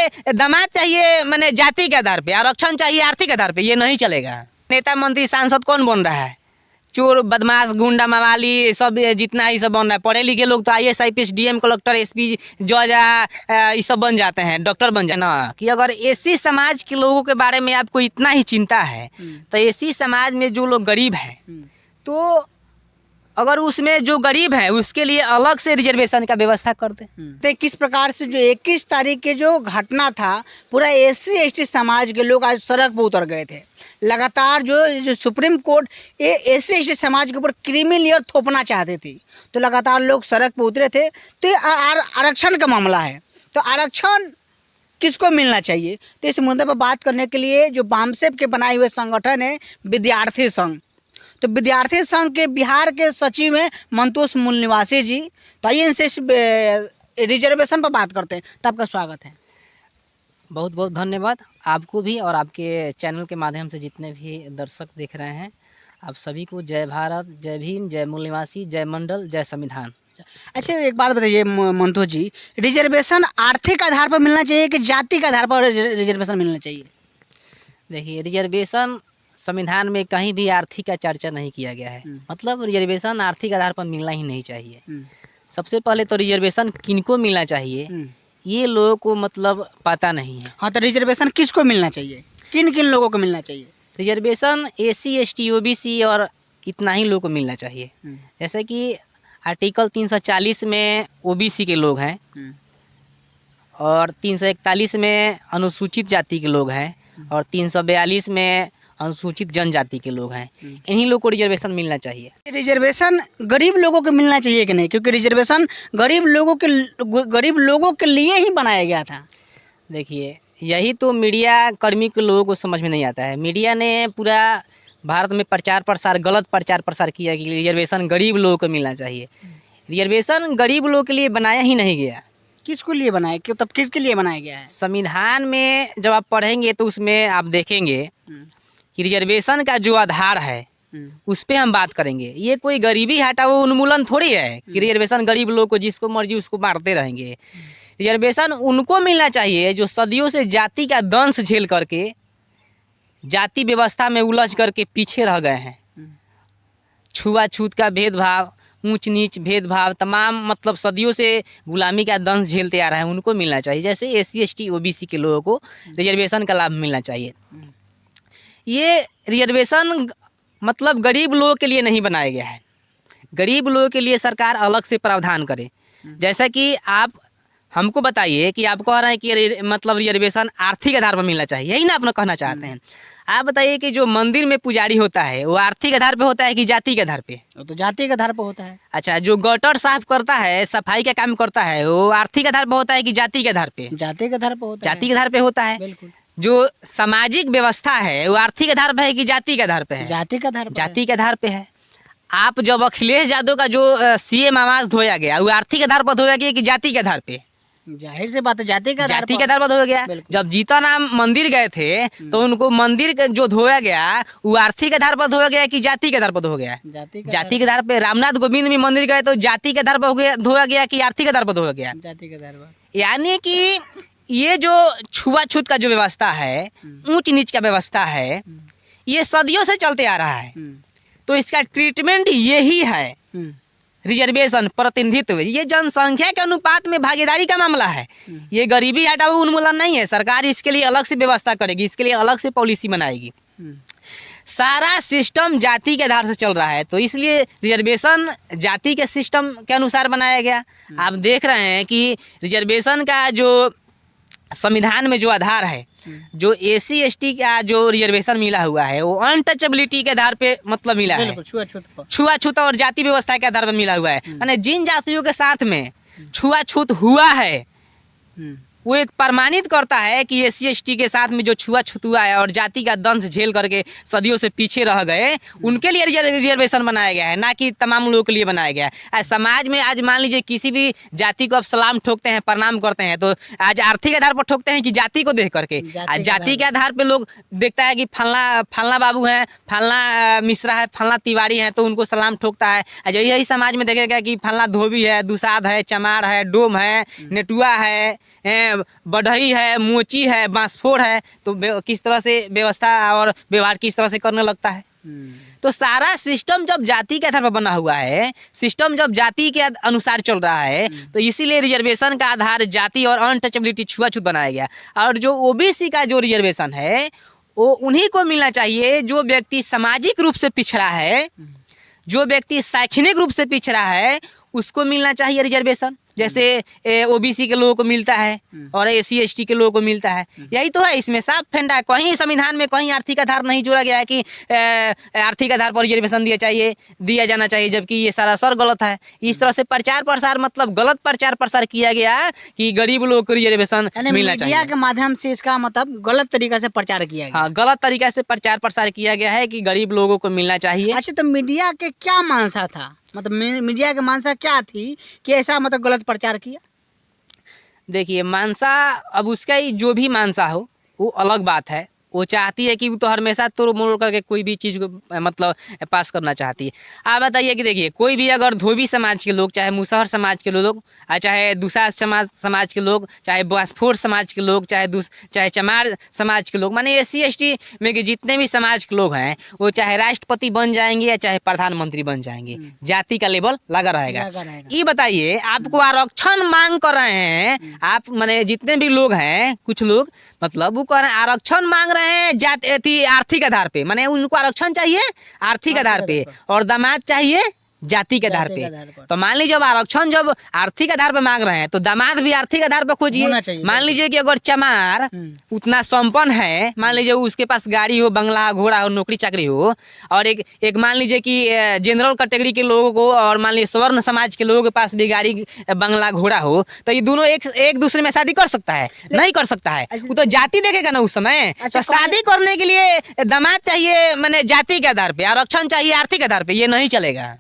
चाहिए दामाद चाहिए मैंने जाति के आधार पे, आरक्षण चाहिए आर्थिक आधार पे, ये नहीं चलेगा। नेता मंत्री सांसद कौन बन रहा है? चोर बदमाश गुंडा मवाली सब जितना ही सब बन रहा है। पढ़े लिखे लोग तो IAS IPS DM collector SP जज ये सब बन जाते हैं, डॉक्टर बन जाए ना। कि अगर SC समाज के लोगों के बारे में आपको इतना ही चिंता है तो SC समाज में जो लोग गरीब हैं तो अगर उसमें जो गरीब है उसके लिए अलग से रिजर्वेशन का व्यवस्था कर दें। तो किस प्रकार से जो 21 तारीख के जो घटना था, पूरा SC ST समाज के लोग आज सड़क पर उतर गए थे। लगातार जो सुप्रीम कोर्ट ये SC ST समाज के ऊपर क्रीमी लेयर थोपना चाहते थे, तो लगातार लोग सड़क पर उतरे थे। तो ये आरक्षण का मामला है, तो आरक्षण किसको मिलना चाहिए? तो इस मुद्दे पर बात करने के लिए जो बामसेफ के बनाए हुए संगठन है विद्यार्थी संघ, तो विद्यार्थी संघ के बिहार के सचिव हैं मंतोष मूल निवासी जी। तो आइए इनसे रिजर्वेशन पर बात करते हैं। तो आपका स्वागत है। बहुत बहुत धन्यवाद आपको भी और आपके चैनल के माध्यम से जितने भी दर्शक देख रहे हैं, आप सभी को जय भारत, जय भीम, जय मूल निवासी, जय मंडल, जय संविधान। अच्छा, एक बात बताइए मंतोष जी, रिजर्वेशन आर्थिक आधार पर मिलना चाहिए कि जाति के आधार पर रिजर्वेशन मिलना चाहिए? देखिए, रिजर्वेशन संविधान में कहीं भी आर्थिक का चर्चा नहीं किया गया है। मतलब रिजर्वेशन आर्थिक आधार पर मिलना ही नहीं चाहिए। सबसे पहले तो रिजर्वेशन किनको मिलना चाहिए ये लोगों को मतलब पता नहीं है। हाँ, तो रिजर्वेशन किसको मिलना चाहिए, किन किन लोगों को मिलना चाहिए? रिजर्वेशन SC ST OBC और इतना ही लोगों को मिलना चाहिए। जैसे कि आर्टिकल 340 में OBC के लोग हैं और 341 में अनुसूचित जाति के लोग हैं और 342 में अनुसूचित जनजाति के लोग हैं। इन्हीं लोगों को रिजर्वेशन मिलना चाहिए। रिजर्वेशन गरीब लोगों को मिलना चाहिए कि नहीं? क्योंकि रिजर्वेशन गरीब लोगों के लिए ही बनाया गया था। देखिए, यही तो मीडिया कर्मी के लोगों को समझ में नहीं आता है। मीडिया ने पूरा भारत में गलत प्रचार प्रसार किया कि रिजर्वेशन गरीब लोगों को मिलना चाहिए। रिजर्वेशन गरीब लोगों के लिए बनाया ही नहीं गया। किसको लिए बनाया, क्यों, तब किसके लिए बनाया गया है? संविधान में जब आप पढ़ेंगे तो उसमें आप देखेंगे कि रिजर्वेशन का जो आधार है उस पर हम बात करेंगे। ये कोई गरीबी हटाओ उन्मूलन थोड़ी है कि रिजर्वेशन गरीब लोग को जिसको मर्जी उसको मारते रहेंगे। रिजर्वेशन उनको मिलना चाहिए जो सदियों से जाति का दंश झेल करके जाति व्यवस्था में उलझ करके पीछे रह गए हैं। छुआछूत का भेदभाव, ऊंच नीच भेदभाव, तमाम मतलब सदियों से गुलामी का दंश झेलते आ रहे हैं, उनको मिलना चाहिए। जैसे SC ST OBC के लोगों को रिजर्वेशन का लाभ मिलना चाहिए। ये रिजर्वेशन मतलब गरीब लोगों के लिए नहीं बनाया गया है। गरीब लोगों के लिए सरकार अलग से प्रावधान करे। जैसा कि आप हमको बताइए कि आप कह रहे हैं कि मतलब रिजर्वेशन आर्थिक आधार पर मिलना चाहिए, यही ना आप कहना चाहते हैं। आप बताइए कि जो मंदिर में पुजारी होता है वो आर्थिक आधार पे होता है कि जाति के आधार पे? तो जाति के आधार पर होता है। अच्छा, जो गटर साफ करता है, सफाई का काम करता है, वो आर्थिक आधार पर होता है कि जाति के आधार पे? जाति के आधार पर होता है। जाति के आधार पे होता है। बिल्कुल। जो सामाजिक व्यवस्था है वो आर्थिक आधार पे है कि जाति के आधार पे है? जाति के आधार पर। जाति के आधार पे है। आप जब अखिलेश यादव का जो CM आवास धोया गया वो आर्थिक आधार पर धोया गया कि जाति के आधार पे? जाहिर से बात है जाति के जाति के आधार पर धोया गया। जब जीतन मंदिर गए थे तो उनको मंदिर जो धोया गया वो आर्थिक आधार पर धोया गया कि जाति के आधार पर धोया गया? जाति के आधार पे। रामनाथ गोविंद भी मंदिर गए तो जाति के आधार पर धोया गया कि आर्थिक आधार पर धोया गया? जाति के आधार पर। यानी कि ये जो छुआछूत का जो व्यवस्था है, ऊंच नीच का व्यवस्था है, ये सदियों से चलते आ रहा है। तो इसका ट्रीटमेंट यही है रिजर्वेशन, प्रतिनिधित्व। ये जनसंख्या के अनुपात में भागीदारी का मामला है। ये गरीबी हटाओ उन्मूलन नहीं है। सरकार इसके लिए अलग से व्यवस्था करेगी, इसके लिए अलग से पॉलिसी बनाएगी। सारा सिस्टम जाति के आधार से चल रहा है, तो इसलिए रिजर्वेशन जाति के सिस्टम के अनुसार बनाया गया। आप देख रहे हैं कि रिजर्वेशन का जो संविधान में जो आधार है, जो SC ST का जो रिजर्वेशन मिला हुआ है वो अनटचेबिलिटी के आधार पे मतलब मिला है, छुआछूत और जाति व्यवस्था के आधार पर मिला हुआ है। यानी जिन जातियों के साथ में छुआछूत हुआ है वो एक प्रमाणित करता है कि SC ST के साथ में जो छुआछूत हुआ है और जाति का दंश झेल करके सदियों से पीछे रह गए, उनके लिए रिजर्वेशन बनाया गया है, ना कि तमाम लोगों के लिए बनाया गया है। समाज में आज मान लीजिए किसी भी जाति को आप सलाम ठोकते हैं, प्रणाम करते हैं, तो आज आर्थिक आधार पर ठोकते हैं कि जाति को देख करके? आज जाति के आधार पर लोग देखता है कि फलना बाबू हैं, फलना मिश्रा है, फलना तिवारी है, तो उनको सलाम ठोकता है। आज यही समाज में देखेगा कि फलना धोबी है, दुसाध है, चमार है, डोम है, नेटुआ है, बढ़ई है, मोची है, बांसफोड़ है, तो किस तरह से व्यवस्था और व्यवहार किस तरह से करने लगता है। तो सारा सिस्टम जब जाति के आधार पर बना हुआ है, सिस्टम जब जाति के अनुसार चल रहा है, तो इसीलिए रिजर्वेशन का आधार जाति और अनटचेबिलिटी छुआछूत बनाया गया। और जो ओबीसी का जो रिजर्वेशन है वो उन्हीं को मिलना चाहिए जो व्यक्ति सामाजिक रूप से पिछड़ा है, जो व्यक्ति शैक्षणिक रूप से पिछड़ा है, उसको मिलना चाहिए रिजर्वेशन। जैसे ओबीसी के लोगों को मिलता है और एससी एसटी के लोगों को मिलता है। यही तो है, इसमें साफ फेंडा है। कहीं संविधान में कहीं आर्थिक आधार नहीं जोड़ा गया है कि आर्थिक आधार पर रिजर्वेशन दिया जाना चाहिए, जबकि ये सरासर गलत है। इस तरह से प्रचार प्रसार मतलब गलत प्रचार प्रसार किया गया कि गरीब लोगों को रिजर्वेशन मिलना चाहिए। मीडिया के माध्यम से इसका मतलब गलत तरीका से प्रचार किया गया। हाँ, गलत तरीका से प्रचार प्रसार किया गया है कि गरीब लोगों को मिलना चाहिए। अच्छा, तो मीडिया के क्या मानसा था, मतलब मीडिया की मानसा क्या थी कि ऐसा मतलब गलत प्रचार किया? देखिए, मानसा अब उसका ही जो भी मानसा हो वो अलग बात है। वो चाहती है कि वो तो हमेशा तोड़ मोड़ करके कोई भी चीज़ को मतलब पास करना चाहती है। आप बताइए कि देखिए, कोई भी अगर धोबी समाज के लोग, चाहे मुसहर समाज के लोग, चाहे दूसरा समाज के लोग, चाहे बांसफोड़ समाज के लोग, चाहे चमार समाज के लोग, माने एससी एसटी में के जितने भी समाज के लोग हैं, वो चाहे राष्ट्रपति बन जाएंगे या चाहे प्रधानमंत्री बन जाएंगे, जाति का लेवल लगा रहेगा। ये बताइए, आपको आरक्षण मांग कर रहे हैं आप, माने जितने भी लोग हैं, कुछ लोग मतलब वो कह रहे हैं आरक्षण मांग रहे हैं जाति आर्थिक आधार पे, माने उनको आरक्षण चाहिए आर्थिक आधार पे और दामाद चाहिए जाति के आधार पे। तो मान लीजिए, अब आरक्षण जब आर्थिक आधार पे मांग रहे हैं तो दामाद भी आर्थिक आधार पे खोजिए। मान लीजिए कि अगर चमार उतना संपन्न है, मान लीजिए उसके पास गाड़ी हो, बंगला घोड़ा हो, नौकरी चाकरी हो, और एक मान लीजिए कि जनरल कैटेगरी के लोगों को और मान लीजिए स्वर्ण समाज के लोगों के पास भी गाड़ी बंगला घोड़ा हो, तो ये दोनों एक दूसरे में शादी कर सकता है? नहीं कर सकता है। वो तो जाति देखेगा ना उस समय। तो शादी करने के लिए दामाद चाहिए मैंने जाति के आधार पे, आरक्षण चाहिए आर्थिक आधार पे, ये नहीं चलेगा।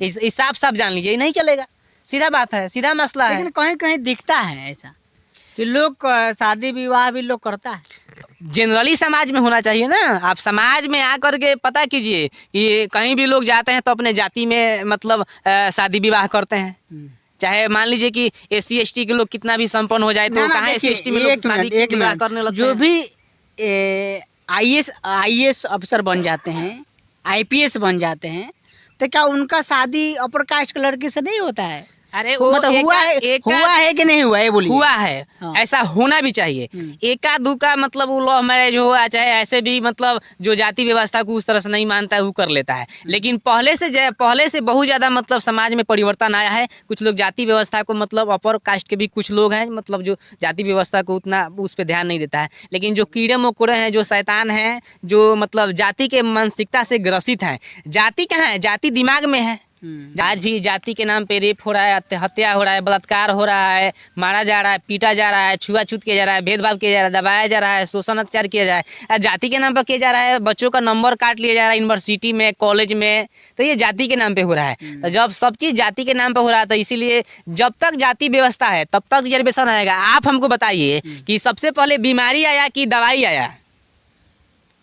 इस साफ जान लीजिए, नहीं चलेगा। सीधा बात है, सीधा मसला है। लेकिन कहीं कहीं दिखता है ऐसा कि लोग शादी विवाह भी लोग करता है। जनरली समाज में होना चाहिए ना। आप समाज में आकर के पता कीजिए कि कहीं भी लोग जाते हैं तो अपने जाति में मतलब शादी विवाह करते हैं। चाहे मान लीजिए कि एससी एसटी के लोग कितना भी संपन्न हो जाए, तो कहाँ एससी एसटी में लोग शादी विवाह करने लगते हैं। जो भी आईएएस अफसर बन जाते हैं, आईपीएस बन जाते हैं, तो क्या उनका शादी अपर कास्ट के लड़की से नहीं होता है? अरे मतलब हुआ है कि नहीं हुआ है? बोलिए। हुआ है। हाँ। ऐसा होना भी चाहिए। एका दुका मतलब वो लव मैरिज हो, चाहे ऐसे भी मतलब जो जाति व्यवस्था को उस तरह से नहीं मानता है वो कर लेता है। लेकिन पहले से बहुत ज़्यादा मतलब समाज में परिवर्तन आया है। कुछ लोग जाति व्यवस्था को मतलब अपर कास्ट के भी कुछ लोग हैं मतलब जो जाति व्यवस्था को उतना उस पर ध्यान नहीं देता है। लेकिन जो कीड़े मकोड़े हैं, जो शैतान हैं, जो मतलब जाति के मानसिकता से ग्रसित हैं, जाति कहाँ है? जाति दिमाग में है। आज भी जाति के नाम पे रेप हो रहा है, हत्या हो रहा है, बलात्कार हो रहा है, मारा जा रहा है, पीटा जा रहा है, छुआछूत किया जा रहा है, भेदभाव किया जा रहा है, दबाया जा रहा है, शोषण अत्याचार किया जा रहा है। जाति के नाम पर किया जा रहा है। बच्चों का नंबर काट लिया जा रहा है यूनिवर्सिटी में, कॉलेज में, तो ये जाति के नाम पे हो रहा है। तो जब सब चीज़ जाति के नाम पे हो रहा है, तो इसीलिए जब तक जाति व्यवस्था है तब तक रिजर्वेशन आएगा। आप हमको बताइए कि सबसे पहले बीमारी आया कि दवाई आया?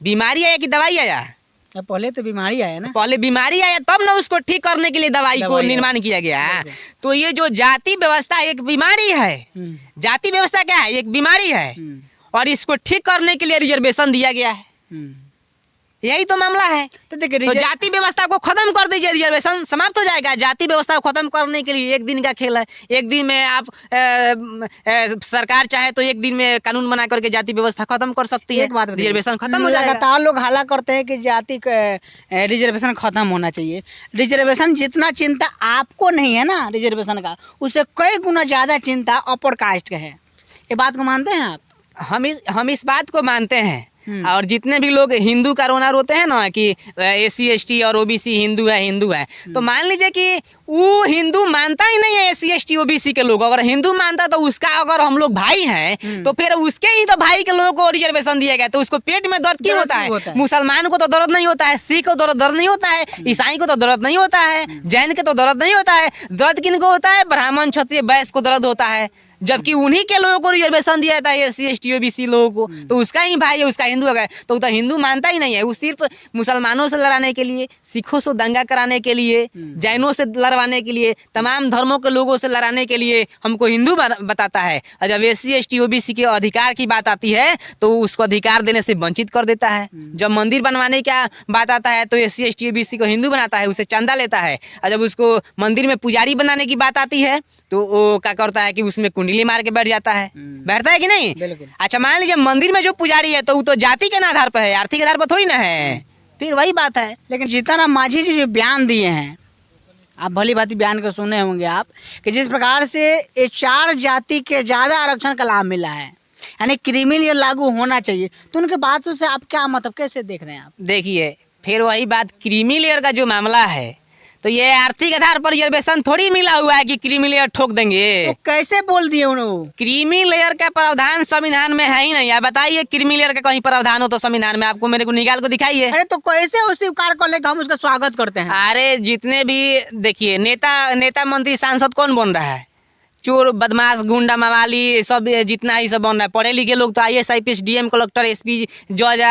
बीमारी आया कि दवाई आया? पहले तो बीमारी आया ना। पहले बीमारी आया, तब ना उसको ठीक करने के लिए दवाई को निर्माण किया गया। तो ये जो जाति व्यवस्था एक बीमारी है। जाति व्यवस्था क्या है? एक बीमारी है, और इसको ठीक करने के लिए रिजर्वेशन दिया गया है। यही तो मामला है। तो देखिए, तो जाति व्यवस्था को खत्म कर दीजिए, रिजर्वेशन समाप्त हो जाएगा। जाति व्यवस्था को खत्म करने के लिए एक दिन का खेल है। एक दिन में आप सरकार चाहे तो एक दिन में कानून बना करके जाति व्यवस्था खत्म कर सकती है। रिजर्वेशन खत्म हो जाएगा। लगातार लोग हाला करते हैं कि जाति रिजर्वेशन खत्म होना चाहिए। रिजर्वेशन जितना चिंता आपको नहीं है ना रिजर्वेशन का, उससे कई गुना ज़्यादा चिंता अपर कास्ट का है। ये बात को मानते हैं आप? हम इस बात को मानते हैं। और जितने भी लोग हिंदू का रोना रोते हैं ना कि एससी एसटी और ओबीसी हिंदू है, तो मान लीजिए कि वो हिंदू मानता ही नहीं है एससी एसटी ओबीसी के लोग। अगर हिंदू मानता तो उसका अगर हम लोग भाई हैं तो फिर उसके ही तो भाई के लोगों को रिजर्वेशन दिया गया। तो उसको पेट में दर्द क्यों होता है? मुसलमान को तो दर्द नहीं होता है, सिख को दर्द नहीं होता है, ईसाई को तो दर्द नहीं होता है, जैन के तो दर्द नहीं होता है। दर्द किनको होता है? ब्राह्मण, क्षत्रिय, वैश्य को दर्द होता है। जबकि उन्हीं के लोगों को रिजर्वेशन दिया था SC ST OBC लोगों को। तो उसका ही भाई है, उसका हिंदू है, तो हिंदू मानता ही नहीं है। वो सिर्फ मुसलमानों से लड़ाने के लिए, सिखों से दंगा कराने के लिए, जैनों से लड़वाने के लिए, तमाम धर्मों के लोगों से लड़ाने के लिए हमको हिंदू बताता है। और जब SC ST OBC के अधिकार की बात आती है तो उसको अधिकार देने से वंचित कर देता है। जब मंदिर बनवाने का बात आता है तो SC ST OBC को हिंदू बनाता है, उसे चंदा लेता है। और जब उसको मंदिर में पुजारी बनाने की बात आती है तो वो क्या करता है कि उसमें कुंडली मार के बैठ जाता है। बैठता है कि नहीं? अच्छा, मान लीजिए मंदिर में जो पुजारी है तो वो तो जाति के आधार पर है, आर्थिक आधार पर थोड़ी ना है। फिर वही बात है। लेकिन जीतन मांझी जी जो बयान दिए हैं, आप भली भांति बयान को सुने होंगे आप, कि जिस प्रकार से ये 4 जाति के ज़्यादा आरक्षण का लाभ मिला है, यानी क्रीमी लेयर लागू होना चाहिए, तो उनके बातों से आप क्या मतलब कैसे देख रहे हैं आप? देखिए, फिर वही बात, क्रीमी लेयर का जो मामला है तो ये आर्थिक आधार पर रिजर्वेशन थोड़ी मिला हुआ है कि क्रीमी लेयर ठोक देंगे। तो कैसे बोल दिए उन्होंने? क्रीमी लेयर का प्रावधान संविधान में है ही नहीं। आप बताइए, क्रीमी लेयर का कहीं प्रावधान हो तो संविधान में आपको मेरे को निकाल को दिखाइए। अरे तो कैसे उस स्वीकार को लेकर हम उसका स्वागत करते हैं? अरे जितने भी देखिए नेता मंत्री सांसद कौन बन रहा है? चोर बदमाश गुंडा मवाली सब जितना ही सब बन रहा है। पढ़े लिखे लोग तो IAS IPS DM collector SP जज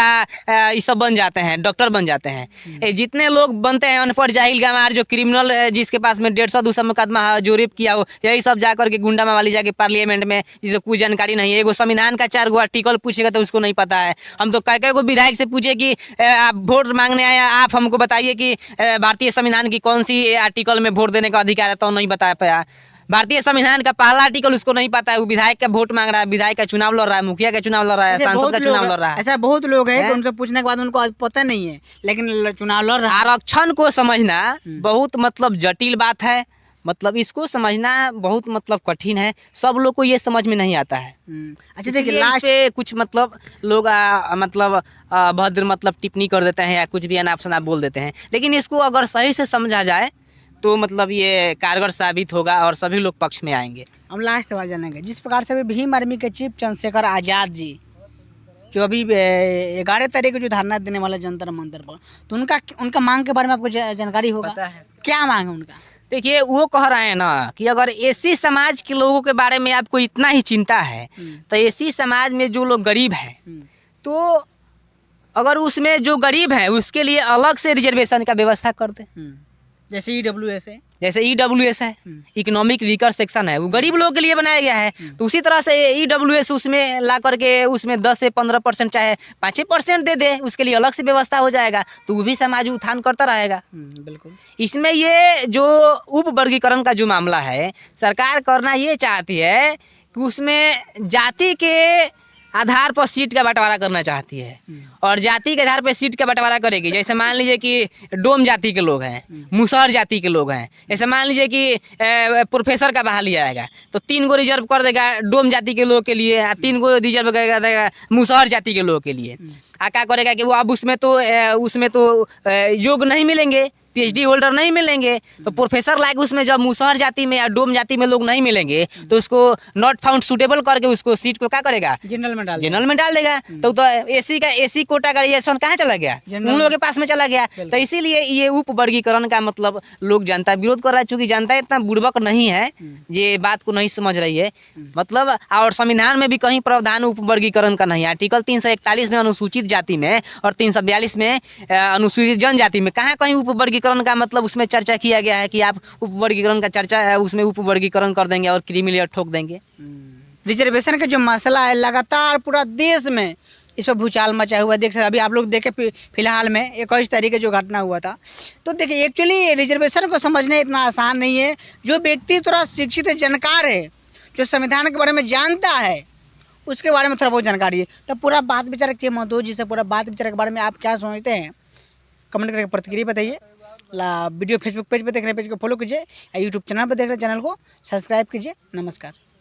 ये सब बन जाते हैं, डॉक्टर बन जाते हैं। जितने लोग बनते हैं अनपढ़ जाहिल गंवार, जो क्रिमिनल जिसके पास में 150-200 मुकदमा जो रेप किया हो, यही सब जा करके गुंडा मवाली जाके पार्लियामेंट में, जिसको कोई जानकारी नहीं है। एगो संविधान का 4 आर्टिकल पूछेगा तो उसको नहीं पता है। हम तो कई को विधायक से पूछे कि आप वोट मांगने आए, आप हमको बताइए कि भारतीय संविधान की कौन सी आर्टिकल में वोट देने का अधिकार है, तो नहीं बता पाया। भारतीय संविधान का पहला आर्टिकल उसको नहीं पता है। वो विधायक का वोट मांग रहा है, विधायक का चुनाव लड़ रहा है, मुखिया का चुनाव लड़ रहा है, सांसद का चुनाव लड़ रहा है। ऐसा बहुत लोग हैं कि उनसे पूछने के बाद उनको पता नहीं है, लेकिन चुनाव लड़ रहा है। आरक्षण को समझना बहुत मतलब जटिल बात है। मतलब इसको समझना बहुत मतलब कठिन है। सब लोग को ये समझ में नहीं आता है। अच्छा देखिए, लास्ट पे कुछ मतलब लोग मतलब भद्र मतलब टिप्पणी कर देते हैं या कुछ भी अनाप शनाप बोल देते हैं। लेकिन इसको अगर सही से समझा जाए तो मतलब ये कारगर साबित होगा और सभी लोग पक्ष में आएंगे। हम लास्ट सवाल जानेंगे, जिस प्रकार से अभी भीम आर्मी के चीफ चंद्रशेखर आज़ाद जी जो अभी 11 तारीख को जो धरना देने वाला जंतर मंतर पर, तो उनका मांग के बारे में आपको जानकारी होगा? पता है। क्या मांग है उनका? देखिए, वो कह रहे हैं ना कि अगर SC समाज के लोगों के बारे में आपको इतना ही चिंता है तो SC समाज में जो लोग गरीब हैं तो अगर उसमें जो गरीब है उसके लिए अलग से रिजर्वेशन का व्यवस्था कर दे। जैसे EWS है, जैसे EWS है, इकोनॉमिक वीकर सेक्शन है, वो गरीब लोगों के लिए बनाया गया है। तो उसी तरह से EWS उसमें ला करके उसमें 10 से 15% चाहे 5% दे दे, उसके लिए अलग से व्यवस्था हो जाएगा, तो वो भी समाज उत्थान करता रहेगा। बिल्कुल। इसमें ये जो उप वर्गीकरण का जो मामला है, सरकार करना ये चाहती है कि उसमें जाति के आधार पर सीट का बंटवारा करना चाहती है। और जाति के आधार पर सीट का बंटवारा करेगी। जैसे मान लीजिए कि डोम जाति के लोग हैं, मुसहर जाति के लोग हैं। जैसे मान लीजिए कि प्रोफेसर का बहाली आएगा तो 3 गो रिजर्व कर देगा डोम जाति के लोग के लिए, 3 गो रिजर्व कर देगा मुसहर जाति के लोग के लिए। क्या करेगा कि वो अब उसमें तो योग्य नहीं मिलेंगे, PhD होल्डर नहीं मिलेंगे, तो प्रोफेसर लायक उसमें जब मुसहर जाति में या डोम जाति में लोग नहीं मिलेंगे तो उसको नॉट फाउंड सूटेबल करके उसको सीट को क्या करेगा, जनरल में डाल देगा। तो SC कोटा का रिजर्वेशन कहाँ चला गया, उन लोगों के पास में चला गया। तो इसीलिए ये उप वर्गीकरण का मतलब लोग जनता विरोध कर रहा है। चूंकि जनता इतना बुड़बक नहीं है, ये बात को नहीं समझ रही है। मतलब और संविधान में भी कहीं प्रावधान उप वर्गीकरण का नहीं है। आर्टिकल 341 में अनुसूचित जाति में और 342 में अनुसूचित जनजाति में कहाँ कहीं उप वर्गीकरण का मतलब उसमें चर्चा किया गया है कि आप उप वर्गीकरण का चर्चा है, उसमें उप वर्गीकरण कर देंगे और क्रीमी लेयर ठोक देंगे। रिजर्वेशन का जो मसला है लगातार पूरा देश में इस पर भूचाल मचा हुआ देख सकते। अभी आप लोग देखे फिलहाल में 21 तारीख को जो घटना हुआ था, तो देखिए एक्चुअली रिजर्वेशन को समझना इतना आसान नहीं है। जो व्यक्ति थोड़ा शिक्षित जानकार है, जो संविधान के बारे में जानता है, उसके बारे में थोड़ा बहुत जानकारी है, तो पूरा बात विचार के मनोज जी से पूरा बात विचार के बारे में आप क्या सोचते हैं, कमेंट करके प्रतिक्रिया बताइए। वीडियो फेसबुक पेज पर देख रहे हैं, पेज को फॉलो कीजिए, यूट्यूब चैनल पर देख रहे हैं, चैनल को सब्सक्राइब कीजिए। नमस्कार।